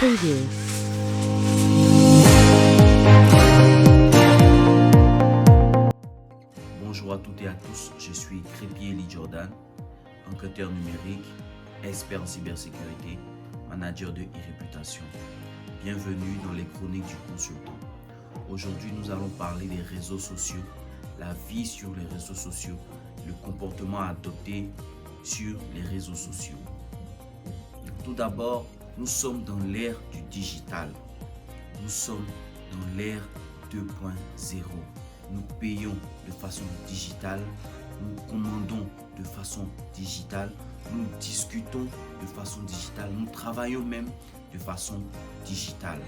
Preview. Bonjour à toutes et à tous, je suis Crépier Eli Jordan, enquêteur numérique, expert en cybersécurité, manager de e-réputation. Bienvenue dans les chroniques du consultant. Aujourd'hui, nous allons parler des réseaux sociaux, la vie sur les réseaux sociaux, le comportement à adopter sur les réseaux sociaux. Tout d'abord, nous sommes dans l'ère du digital. Nous sommes dans l'ère 2.0. Nous payons de façon digitale, nous commandons de façon digitale, nous discutons de façon digitale, nous travaillons même de façon digitale.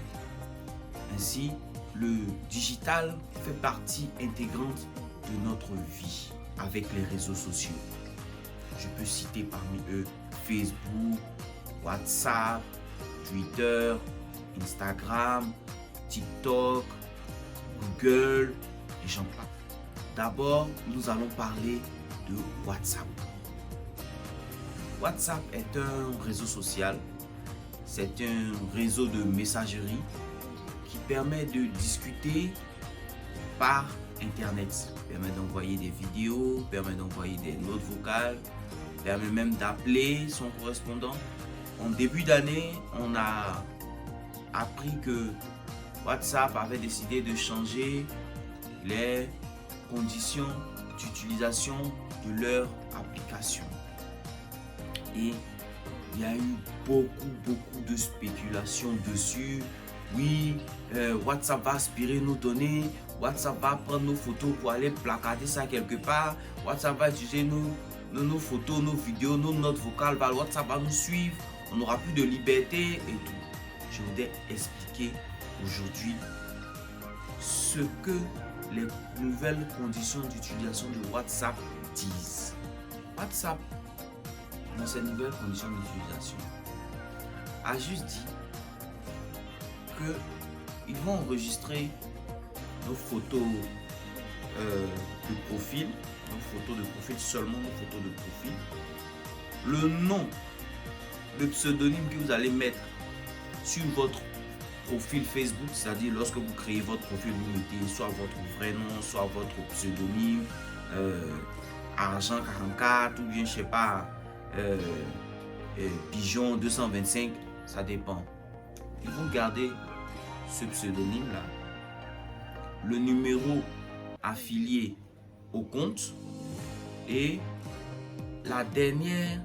Ainsi, le digital fait partie intégrante de notre vie avec les réseaux sociaux. Je peux citer parmi eux Facebook, WhatsApp, Twitter, Instagram, TikTok, Google et j'en passe. D'abord, nous allons parler de WhatsApp. WhatsApp est un réseau social. C'est un réseau de messagerie qui permet de discuter par Internet. Permet d'envoyer des vidéos, permet d'envoyer des notes vocales, permet même d'appeler son correspondant. En début d'année, on a appris que WhatsApp avait décidé de changer les conditions d'utilisation de leur application. Et il y a eu beaucoup de spéculations dessus. Oui, WhatsApp va aspirer nos données, WhatsApp va prendre nos photos pour aller placarder ça quelque part, WhatsApp va utiliser nos photos, nos vidéos, nos notes vocales, WhatsApp va nous suivre, on n'aura plus de liberté et tout. Je voudrais expliquer aujourd'hui ce que les nouvelles conditions d'utilisation de WhatsApp disent. WhatsApp, dans ces nouvelles conditions d'utilisation, a juste dit qu'ils vont enregistrer nos photos de profil, seulement nos photos de profil, le nom, le pseudonyme que vous allez mettre sur votre profil Facebook, c'est-à-dire lorsque vous créez votre profil, vous mettez soit votre vrai nom, soit votre pseudonyme, Argent 44 ou bien je sais pas, Pigeon 225, ça dépend. Ils vont garder ce pseudonyme là, le numéro affilié au compte et la dernière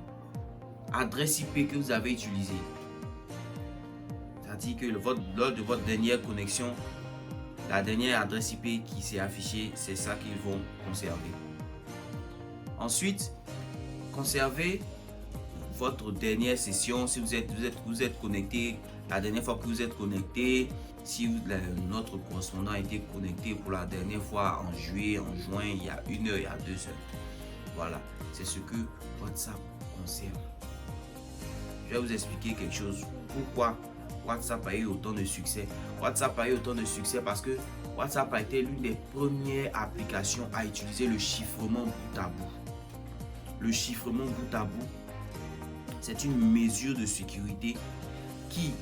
adresse IP que vous avez utilisée. C'est-à-dire que lors de votre dernière connexion, la dernière adresse IP qui s'est affichée, c'est ça qu'ils vont conserver. Ensuite, conservez votre dernière session. Si vous êtes connecté, la dernière fois que vous êtes connecté, si notre correspondant a été connecté pour la dernière fois en juillet, en juin, il y a 1 heure, il y a 2 heures. Voilà, c'est ce que WhatsApp conserve. Je vais vous expliquer quelque chose. Pourquoi WhatsApp a eu autant de succès? WhatsApp a eu autant de succès parce que WhatsApp a été l'une des premières applications à utiliser le chiffrement bout à bout. Le chiffrement bout à bout, c'est une mesure de sécurité qui,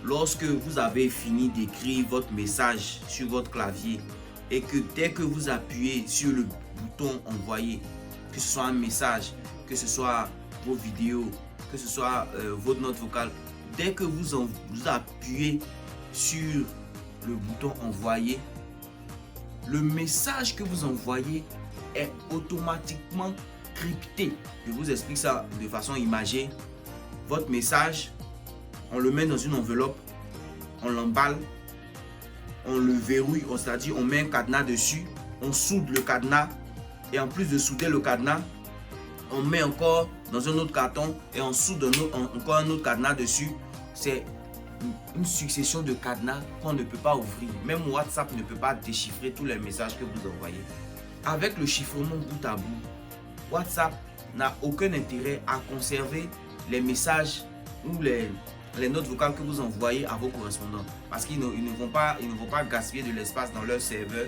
lorsque vous avez fini d'écrire votre message sur votre clavier et que dès que vous appuyez sur le bouton envoyer, que ce soit un message, que ce soit vos vidéos, que ce soit votre note vocale, dès que vous appuyez sur le bouton envoyer, le message que vous envoyez est automatiquement crypté. Je vous explique ça de façon imagée. Votre message, on le met dans une enveloppe, on l'emballe, on le verrouille, c'est-à-dire on met un cadenas dessus, on soude le cadenas et en plus de souder le cadenas, on met encore dans un autre carton et on soude encore un autre cadenas dessus. C'est une succession de cadenas qu'on ne peut pas ouvrir. Même WhatsApp ne peut pas déchiffrer tous les messages que vous envoyez. Avec le chiffrement bout à bout, WhatsApp n'a aucun intérêt à conserver les messages ou les notes vocales que vous envoyez à vos correspondants parce qu'ils ne vont pas gaspiller de l'espace dans leur serveur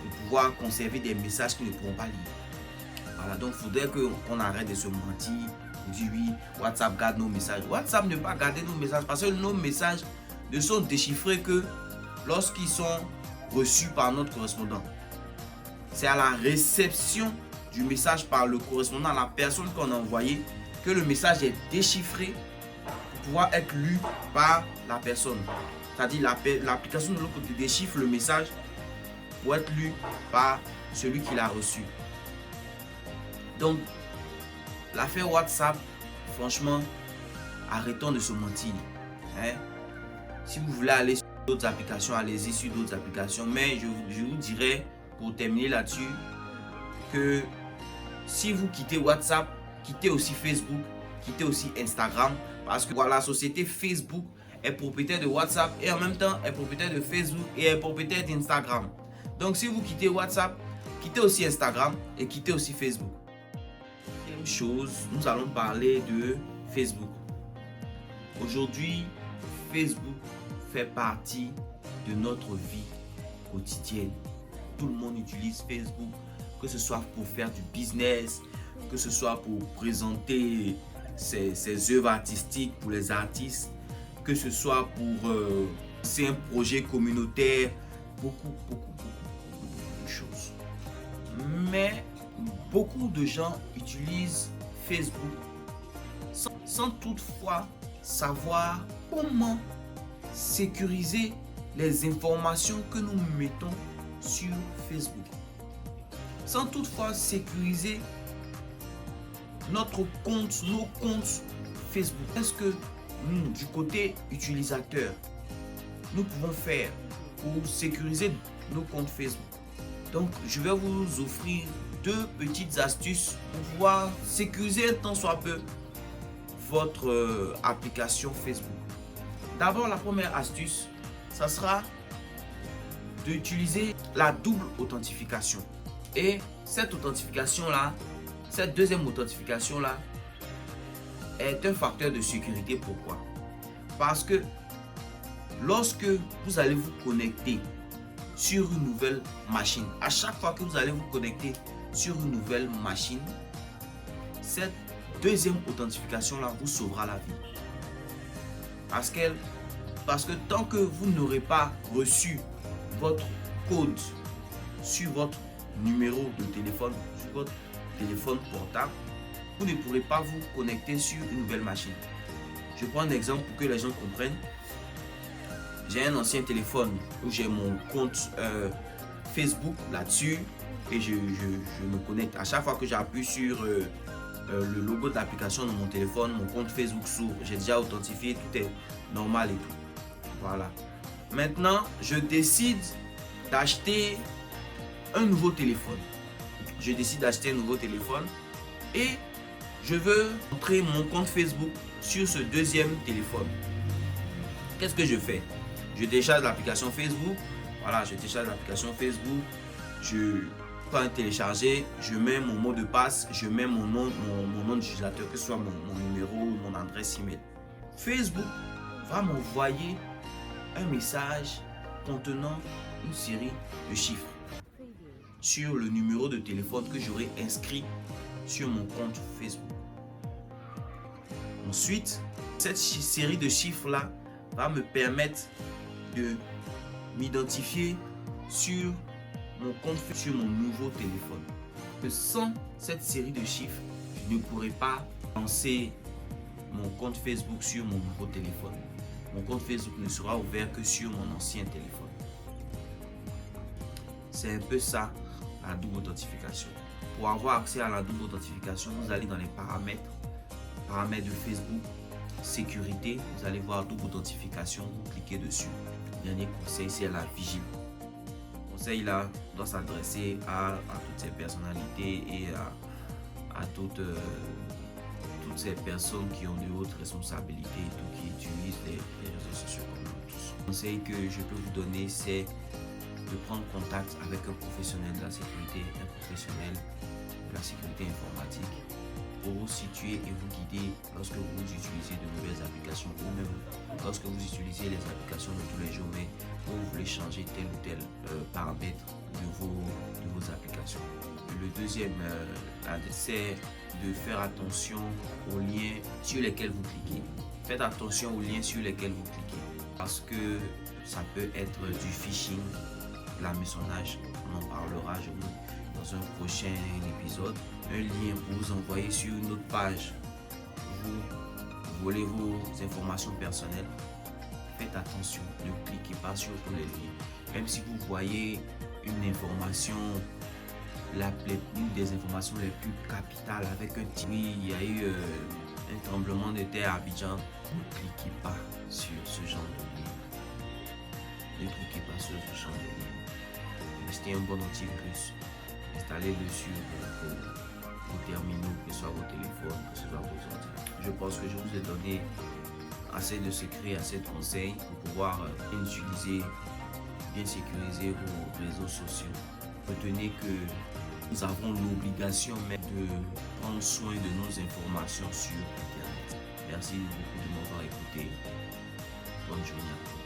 pour pouvoir conserver des messages qu'ils ne pourront pas lire. Voilà, donc il faudrait qu'on arrête de se mentir. On dit oui, WhatsApp garde nos messages. WhatsApp ne peut pas garder nos messages parce que nos messages ne sont déchiffrés que lorsqu'ils sont reçus par notre correspondant. C'est à la réception du message par le correspondant, la personne qu'on a envoyé, que le message est déchiffré pour pouvoir être lu par la personne. C'est-à-dire l'application de l'autre côté déchiffre le message pour être lu par celui qui l'a reçu. Donc, l'affaire WhatsApp, franchement, arrêtons de se mentir. Si vous voulez aller sur d'autres applications, allez-y sur d'autres applications. Mais je vous dirais, pour terminer là-dessus, que si vous quittez WhatsApp, quittez aussi Facebook, quittez aussi Instagram. Parce que la société Facebook est propriétaire de WhatsApp et en même temps est propriétaire de Facebook et est propriétaire d'Instagram. Donc si vous quittez WhatsApp, quittez aussi Instagram et quittez aussi Facebook. Deuxième chose, nous allons parler de Facebook. Aujourd'hui, Facebook fait partie de notre vie quotidienne. Tout le monde utilise Facebook, que ce soit pour faire du business, que ce soit pour présenter ses œuvres artistiques pour les artistes, que ce soit pour c'est un projet communautaire, beaucoup de choses. Mais beaucoup de gens utilisent Facebook sans toutefois savoir comment sécuriser les informations que nous mettons sur Facebook. Sans toutefois sécuriser nos comptes Facebook. Qu'est-ce que nous, du côté utilisateur, nous pouvons faire pour sécuriser nos comptes Facebook? Donc, je vais vous offrir 2 petites astuces pour pouvoir sécuriser un tant soit peu votre application Facebook. D'abord, la première astuce, ça sera d'utiliser la double authentification. Et cette authentification-là, cette deuxième authentification-là est un facteur de sécurité. Pourquoi? Parce que lorsque vous allez vous connecter sur une nouvelle machine, à chaque fois que vous allez vous connecter sur une nouvelle machine, cette deuxième authentification-là vous sauvera la vie. Parce que tant que vous n'aurez pas reçu votre code sur votre numéro de téléphone, sur votre téléphone portable, vous ne pourrez pas vous connecter sur une nouvelle machine. Je prends un exemple pour que les gens comprennent. J'ai un ancien téléphone où j'ai mon compte Facebook là-dessus et je me connecte. À chaque fois que j'appuie sur le logo de l'application de mon téléphone, mon compte Facebook s'ouvre. J'ai déjà authentifié, tout est normal et tout. Voilà. Maintenant, je décide d'acheter un nouveau téléphone. Je décide d'acheter un nouveau téléphone et je veux entrer mon compte Facebook sur ce deuxième téléphone. Qu'est-ce que je fais? Je télécharge l'application Facebook. Voilà, je télécharge l'application Facebook. Je prends télécharger, je mets mon mot de passe, je mets mon nom d'utilisateur, que ce soit mon numéro ou mon adresse email. Facebook va m'envoyer un message contenant une série de chiffres sur le numéro de téléphone que j'aurai inscrit sur mon compte Facebook. Ensuite, cette série de chiffres-là va me permettre de m'identifier sur mon compte, sur mon nouveau téléphone. Que sans cette série de chiffres, je ne pourrai pas lancer mon compte Facebook sur mon nouveau téléphone. Mon compte Facebook ne sera ouvert que sur mon ancien téléphone. C'est un peu ça, la double authentification. Pour avoir accès à la double authentification, vous allez dans les paramètres de Facebook, sécurité, vous allez voir double authentification, vous cliquez dessus. Dernier conseil, c'est la vigile. Le conseil là doit s'adresser à toutes ces personnalités et à toutes ces personnes qui ont de hautes responsabilités et tout, qui utilisent les réseaux sociaux comme nous tous. Le conseil que je peux vous donner, c'est de prendre contact avec un professionnel de la sécurité, un professionnel de la sécurité informatique pour vous situer et vous guider lorsque vous utilisez de nouvelles applications ou même lorsque vous utilisez les applications de tous les jours, mais vous voulez changer tel ou tel paramètre de vos applications. Le deuxième, c'est de faire attention aux liens sur lesquels vous cliquez. Faites attention aux liens sur lesquels vous cliquez. parce que ça peut être du phishing, l'hameçonnage. On en parlera dans un prochain épisode. Un lien pour vous envoyer sur une autre page. Vous volez vos informations personnelles. Faites attention, ne cliquez pas sur tous les liens. Même si vous voyez une information, une des informations les plus capitales avec un titre, oui, il y a eu un tremblement de terre à Abidjan, ne cliquez pas sur ce genre de lien. Ne cliquez pas sur ce genre de lien. Restez un bon antivirus. Installez-le sur vos terminaux, que ce soit vos téléphones, que ce soit vos ordinateurs. Je pense que je vous ai donné assez de secrets, assez de conseils pour pouvoir bien utiliser, bien sécuriser vos réseaux sociaux. Retenez que nous avons l'obligation même de prendre soin de nos informations sur Internet. Merci beaucoup de m'avoir écouté. Bonne journée à vous.